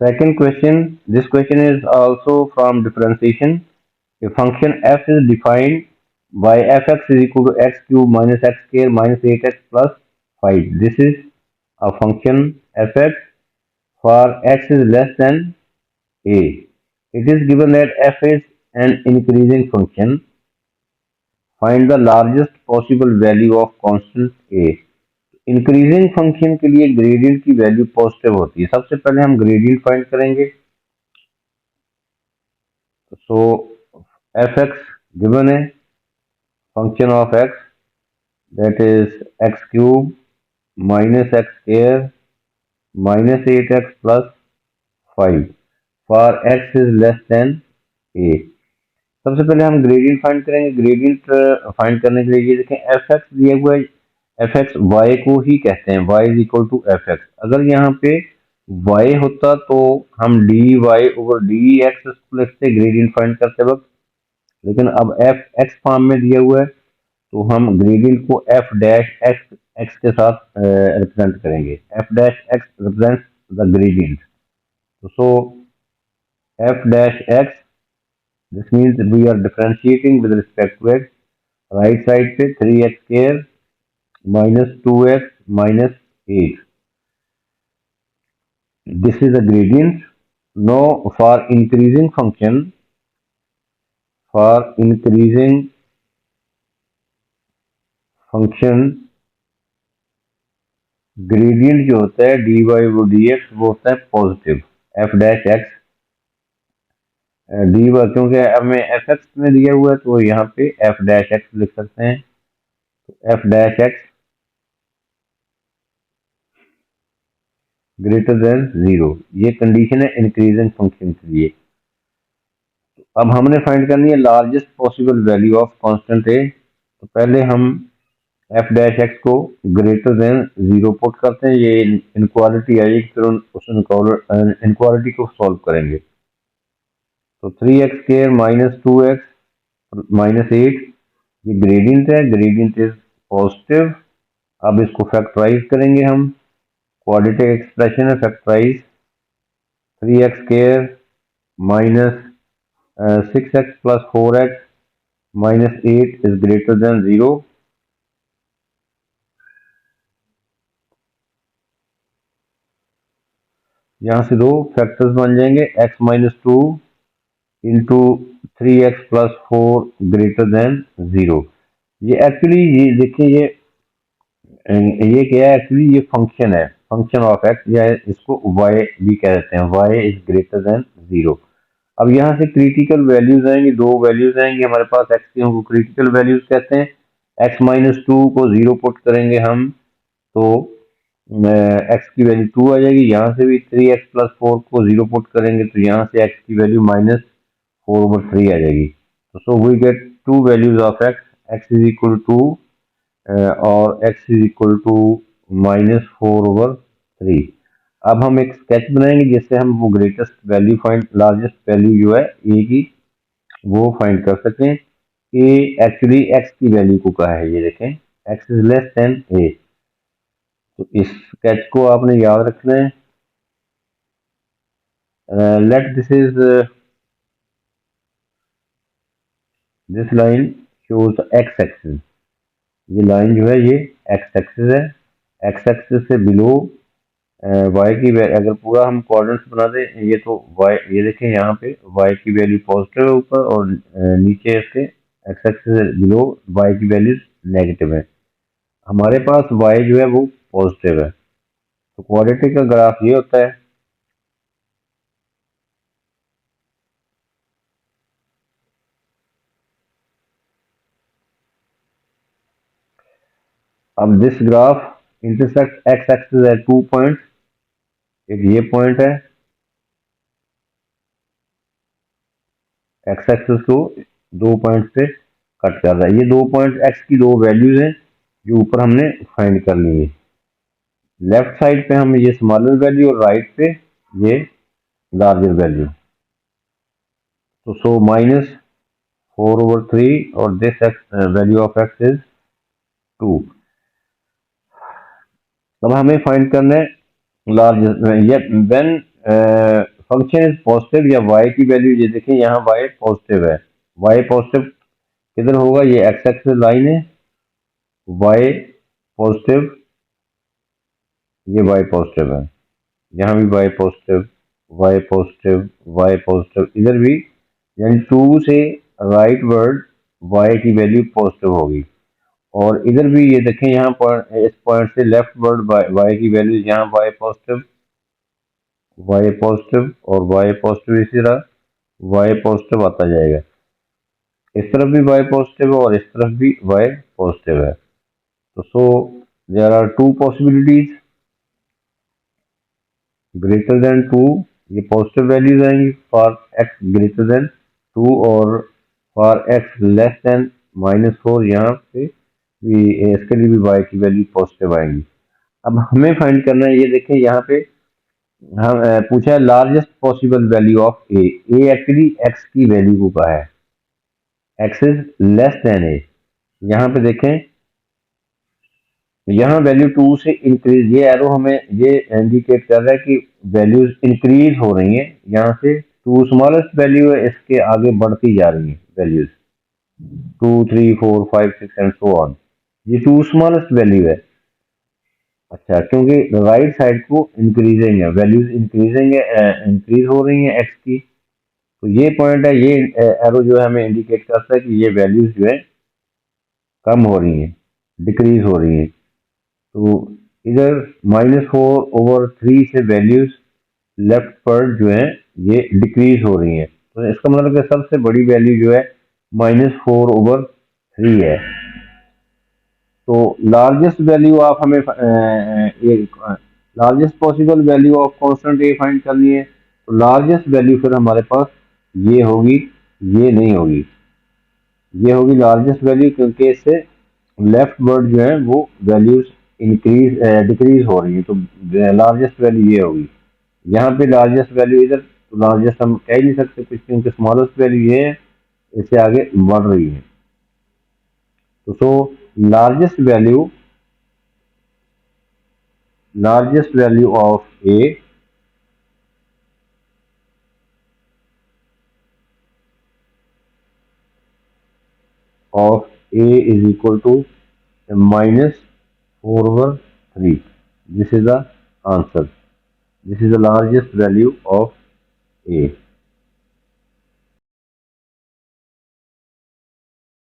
Second question. This question is also from differentiation. A function f is defined by fx is equal to x cube minus x square minus 8x plus 5. This is a function fx for x is less than a. It is given that f is an increasing function. Find the largest possible value of constant a. Increasing function के लिए gradient की value positive होती है. सबसे पहले हम gradient find करेंगे. So F X given है function of X that is X cube minus X square minus 8x plus 5 for X is less than A. सबसे पहले हम ग्रेडियंट फाइंड करेंगे. ग्रेडियंट फाइंड करने के लिए ये देखें एफ एक्स दिया हुआ है. एफ एक्स वाई को ही कहते हैं. Y is equal to f x. अगर यहाँ पे वाई होता तो हम d y over d x लिखते ग्रेडियंट फाइंड करते वक्त. लेकिन अब एफ एक्स फॉर्म में दिया हुआ है तो हम ग्रेडियंट को एफ डैश एक्स एक्स के साथ रिप्रेजेंट करेंगे. F dash x represents the gradient. So F dash x this means we are differentiating with respect to x. Right side पे 3x square minus 2x minus 8. This is a gradient. Now for increasing function, gradient जो होता है dy over dx वो होता है positive. f dash x d y क्योंकि हमें F x में दिया हुआ है तो यहाँ पे एफ डैश एक्स लिख सकते हैं. तो F dash x greater than 0. ये कंडीशन है इंक्रीजिंग फंक्शन के लिए. अब हमने फाइंड करनी है largest possible value of constant A. तो पहले हम एफ डैश एक्स को ग्रेटर देन 0 पुट करते हैं. ये इनक्वालिटी आएगी फिर उस इनक्वालिटी को सॉल्व करेंगे. तो 3x square minus 2x minus 8 ये ग्रेडियंट है. Gradient is positive. अब इसको फैक्टराइज करेंगे हम. क्वाड्रेटिक एक्सप्रेशन है factorise. 3x square minus 6x plus 4x minus 8 is greater than 0. यहाँ से दो फैक्टर्स बन जाएंगे. x minus 2 into 3x plus 4 greater than 0. ये एक्चुअली ये देखिए ये क्या है. एक्चुअली ये फंक्शन है फंक्शन ऑफ एक्स या इसको y भी कह देते हैं. y is greater than 0. अब यहाँ से क्रिटिकल वैल्यूज आएंगी. दो वैल्यूज आएंगी हमारे पास x की. उनको क्रिटिकल वैल्यूज कहते हैं. x माइनस 2 को 0 पुट करेंगे हम तो x की वैल्यू 2 आ जाएगी. यहाँ से भी 3x प्लस 4 को 0 पुट करेंगे तो यहाँ से x की वैल्यू माइनस 4/3 आ जाएगी. So we get two values of x. x is equal to और x is equal to minus 4/3. अब हम एक स्केच बनाएंगे जिससे हम वो greatest value find largest value जो है a की वो फाइंड कर सकें. a एक्चुअली x की वैल्यू को कहा है. ये देखें x is less than a. तो इस स्केच को आपने याद रखना है. Let this line shows x axis. ये लाइन जो है ये x एक्सिस है. x एक्सिस से बिलो y की अगर पूरा हम कोऑर्डिनेट्स बना दें ये तो y ये देखें यहाँ पे y की वैल्यू पॉजिटिव है ऊपर और नीचे इसके x एक्सिस से बिलो y की वैल्यू नेगेटिव है. हमारे पास y जो है वो पॉजिटिव है. तो क्वाड्रेटिक का ग्राफ ये होता है. अब this graph intersect x axis है 2 पॉइंट्स. एक ये पॉइंट है x एक्सिस को 2 पॉइंट पे कट कर रहा है. ये 2 पॉइंट x की 2 वैल्यूज हैं जो ऊपर हमने फाइंड कर ली है. लेफ्ट साइड पे हम ये स्मॉलर वैल्यू और राइट पे ये लार्जर वैल्यू. तो सो माइनस 4/3 और this value of x is 2। अब हमें फाइंड करना है लार्जेस्ट या व्हेन फंक्शन इज पॉजिटिव या y की वैल्यू, ये देखिए यहाँ y पॉजिटिव है। y पॉजिटिव किधर होगा, ये x एक्सिस लाइन है, y पॉजिटिव, ये y पॉजिटिव है, यहाँ भी y positive, y positive, y positive, इधर भी, यानी 2 से राइट वर्ड y की वैल्यू पॉजिटिव होगी। और इधर भी ये देखें, यहाँ पर इस पॉइंट से लेफ्ट वर्ड y की वैल्यू, यहाँ y पॉजिटिव, y पॉजिटिव और y पॉजिटिव, इसी तरह y पॉजिटिव आता जाएगा। इस तरफ भी y पॉजिटिव है और इस तरफ भी y पॉजिटिव है। तो so there are two possibilities, greater than 2, ये पॉजिटिव वैल्यूज आएंगी फॉर x ग्रेटर देन 2, और फॉर x लेस देन -4 यहाँ पे भी इसके लिए भी y की वैल्यू पॉजिटिव आएंगी। अब हमें फाइंड करना है, ये देखें यहाँ पे हम पूछा है largest possible value of A. A actually x की वैल्यू को कहा है, x इज लेस देन ए। यहाँ पे देखें, यहाँ वैल्यू 2 से इंक्रीज, ये एरो हमें ये इंडिकेट कर रहा है कि वैल्यूज इंक्रीज हो रही हैं। यहाँ से 2 स्मॉलेस्ट वैल्यू है, इसके आगे बढ़ती जा रही हैं वैल्यूज, 2 3 4 5 6 एंड सो ऑन। ये 2 स्मॉलेस्ट वैल्यू है। अच्छा, क्योंकि राइट साइड को इंक्रीजिंग है, वैल्यूज इंक्रीजिंग है, इंक्रीज हो रही हैं एक्स की। तो ये पॉइंट है, ये एरो जो है हमें इंडिकेट करता है कि ये वैल्यूज जो है कम हो रही हैं, डिक्रीज हो रही हैं। तो इधर -4/3 से वैल्यूज लेफ्ट पर जो है ये डिक्रीज हो रही हैं। तो इसका मतलब कि सबसे बड़ी वैल्यू जो है -4/3 है। तो लार्जेस्ट वैल्यू ऑफ हमें largest possible value of constant A find करनी है। तो लार्जेस्ट वैल्यू फिर हमारे पास ये होगी, ये नहीं होगी, ये होगी लार्जेस्ट वैल्यू, क्योंकि इससे लेफ्ट वर्ड जो है वो वैल्यूज इंक्रीज डिक्रीज हो रही है। तो लार्जेस्ट वैल्यू ये होगी। यहाँ पे लार्जेस्ट वैल्यू इधर, तो लार्जेस्ट हम कह ही नहीं सकते कुछ, क्योंकि स्मॉलेस्ट वैल्यू ये है, इससे आगे बढ़ रही है। तो so largest value of A is equal to -4/3. This is the answer. This is the largest value of a.